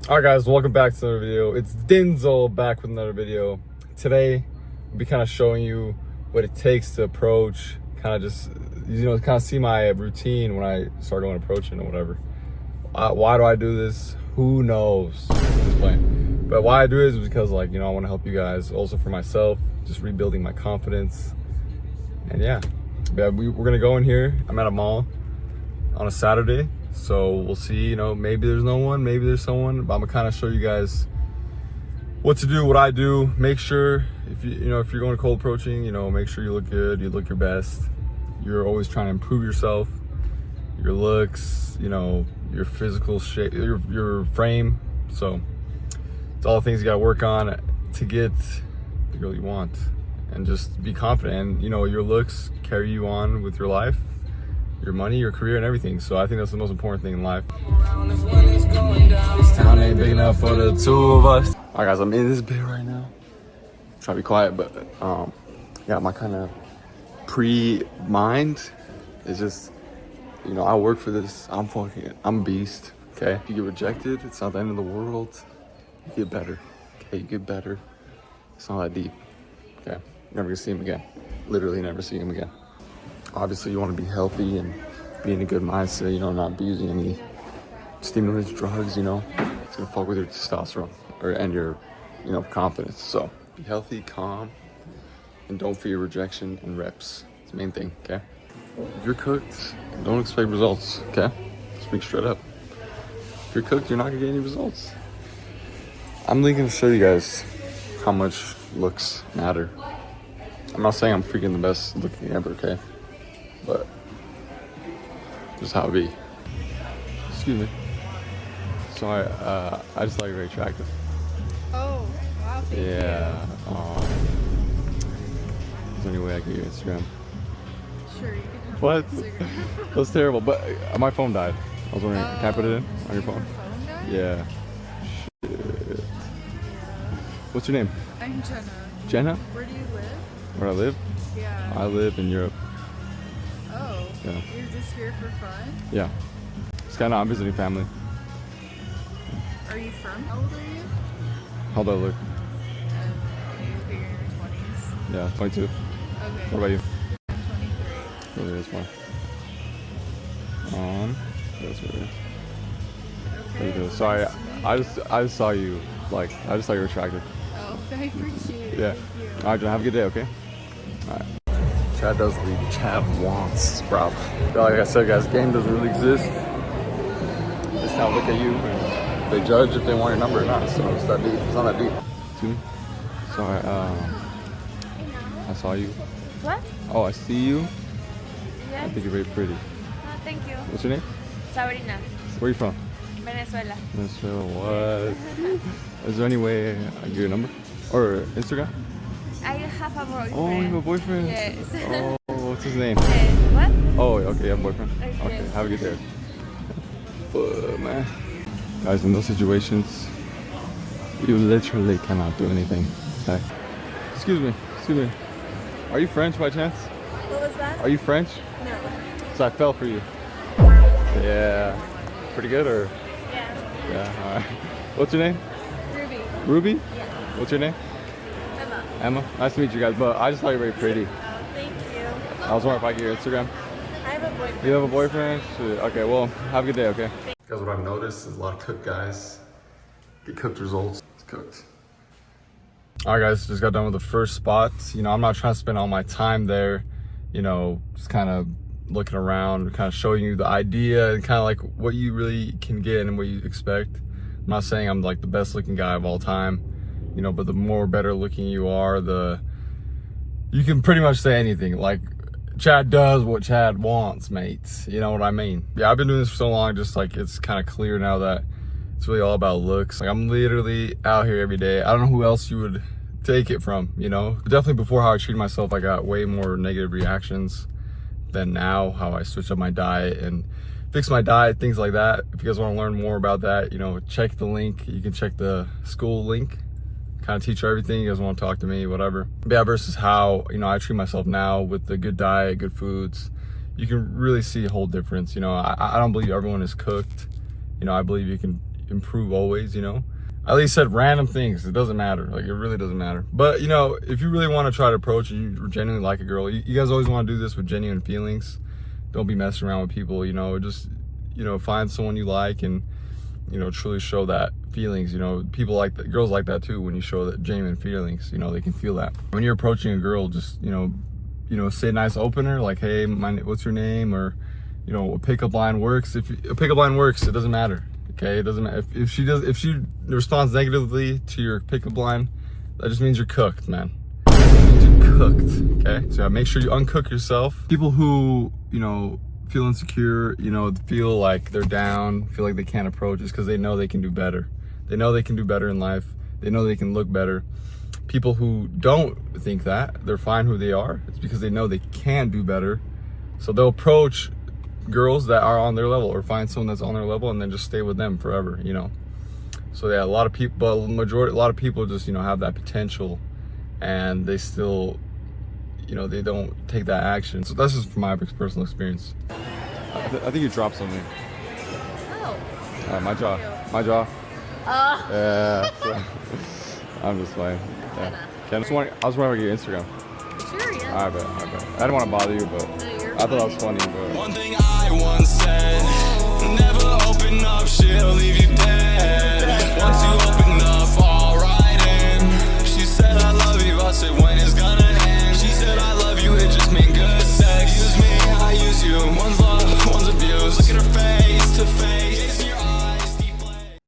Alright guys, welcome back to another video. It's DinZul back with another video. Today, I'll be kind of showing you what it takes to approach, kind of just, kind of see my routine when I start going approaching or whatever. Why do I do this? Who knows? Just playing. But why I do it is because I want to help you guys. Also for myself, just rebuilding my confidence. And yeah, we're going to go in here. I'm at a mall on a Saturday. So we'll see, maybe there's no one, maybe there's someone, but I'm gonna kind of show you guys what to do, what I do. Make sure if if you're going cold approaching, make sure you look good, you look your best. You're always trying to improve yourself, your looks, your physical shape, your frame. So it's all the things you gotta work on to get the girl you want, and just be confident. And your looks carry you on with your life, your money, your career, and everything. So I think that's the most important thing in life. This town ain't big enough for the two of us. Alright guys, I'm in this bit right now. Try to be quiet, but yeah, my kind of pre-mind is just, I work for this. I'm a beast. Okay, if you get rejected, it's not the end of the world. You get better. Okay, you get better. It's not that deep. Okay, you're never gonna see him again. Literally never see him again. Obviously, you want to be healthy and be in a good mindset, not abusing any stimulants, drugs, it's gonna fuck with your testosterone and your, confidence. So be healthy, calm, and don't fear rejection and reps. It's the main thing, okay? If you're cooked, don't expect results, okay? Speak straight up. If you're cooked, you're not gonna get any results. I'm gonna show you guys how much looks matter. I'm not saying I'm freaking the best looking ever, okay? But just how it be. Excuse me. Sorry, I just thought you were very attractive. Oh, wow, thank you. Yeah. Is there any way I can get your Instagram? Sure, you can have What? Instagram. That's terrible. But my phone died. I was wondering, can I put it in on your phone? Phone guy? Yeah. Shit. What's your name? I'm Jenna. Jenna? Where do you live? Where I live? Yeah. I live in Europe. Oh. Yeah. You're just here for fun? Yeah. It's kind of, I'm visiting family. Are you from? How old are you? How do I look? You figure in your 20s. Yeah, 22. Okay. What about you? I'm 23. Really, that's fine. That's weird. Okay. Sorry, Nice to meet I you. just saw you, I just saw you were attractive. Oh, I appreciate it. Yeah. Thank you. Alright, have a good day, okay? Alright. Chad does lead. Chad wants, bro. Like I said, guys, game doesn't really exist. Just now look at you and they judge if they want your number or not. So it's that deep. It's not that deep. Excuse me? Sorry, I saw you. What? Oh, I see you. I Yes. think you're very pretty. Oh, thank you. What's your name? Sabrina, Where are you from? Venezuela. Venezuela. What? Is there any way I can get your number? Or Instagram? I have a boyfriend. Oh, you have a boyfriend? Yes. Oh, what's his name? What? Oh, okay, you have a boyfriend? Okay. Okay, have a good day. Man. Guys, in those situations, you literally cannot do anything. Okay? Excuse me. Are you French by chance? What was that? Are you French? No. So I fell for you. Yeah. Pretty good or? Yeah. Yeah, alright. What's your name? Ruby. Ruby? Yeah. What's your name? Emma. Emma? Nice to meet you guys, but I just thought you were very pretty. Oh, thank you. I was wondering if I could get your Instagram. I have a boyfriend. You have a boyfriend? Shit. Okay, well, have a good day, okay? Guys, what I've noticed is a lot of cooked guys get cooked results. It's cooked. Alright guys, just got done with the first spot. I'm not trying to spend all my time there, just kind of looking around, kind of showing you the idea and kind of like what you really can get and what you expect. I'm not saying I'm like the best looking guy of all time, but the more better looking you are, you can pretty much say anything. Like, Chad does what Chad wants, mates. You know what I mean? Yeah, I've been doing this for so long, just like it's kind of clear now that it's really all about looks. Like, I'm literally out here every day. I don't know who else you would take it from, But definitely before, how I treated myself, I got way more negative reactions than now, how I switched up my diet and fix my diet, things like that. If you guys want to learn more about that, check the link. You can check the school link. Kind of teach you everything. You guys want to talk to me, whatever. But yeah, versus how, I treat myself now with the good diet, good foods. You can really see a whole difference. I don't believe everyone is cooked. I believe you can improve always, you know. At least said random things. It doesn't matter. Like, it really doesn't matter. But, you know, if you really want to try to approach and you genuinely like a girl, you guys always want to do this with genuine feelings. Don't be messing around with people, you know. Just, you know, find someone you like and, you know, truly show that feelings. You know, people like that, girls like that too. When you show that genuine feelings, you know, they can feel that. When you're approaching a girl, just, you know, say a nice opener, like, hey, what's your name? Or, you know, a pickup line works. If a pickup line works, it doesn't matter. Okay, it doesn't matter if she responds negatively to your pickup line. That just means you're cooked, man. You're cooked. Okay, so make sure you uncook yourself. People who, you know, feel insecure, you know, feel like they're down, feel like they can't approach, is because they know they can do better. They know they can do better in life. They know they can look better. People who don't think that, they're fine who they are, it's because they know they can do better. So they'll approach girls that are on their level, or find someone that's on their level and then just stay with them forever, you know. So yeah, a lot of people just, you know, have that potential and they still, you know, they don't take that action. So that's just from my personal experience. I think you dropped something. Oh. My jaw. My jaw. Yeah. I'm just playing. Yeah. I was wondering if I could get Instagram. Sure, yeah. I bet. I didn't want to bother you, but I thought that was funny. But one thing I once said, never open up, she'll leave you dead. Once you open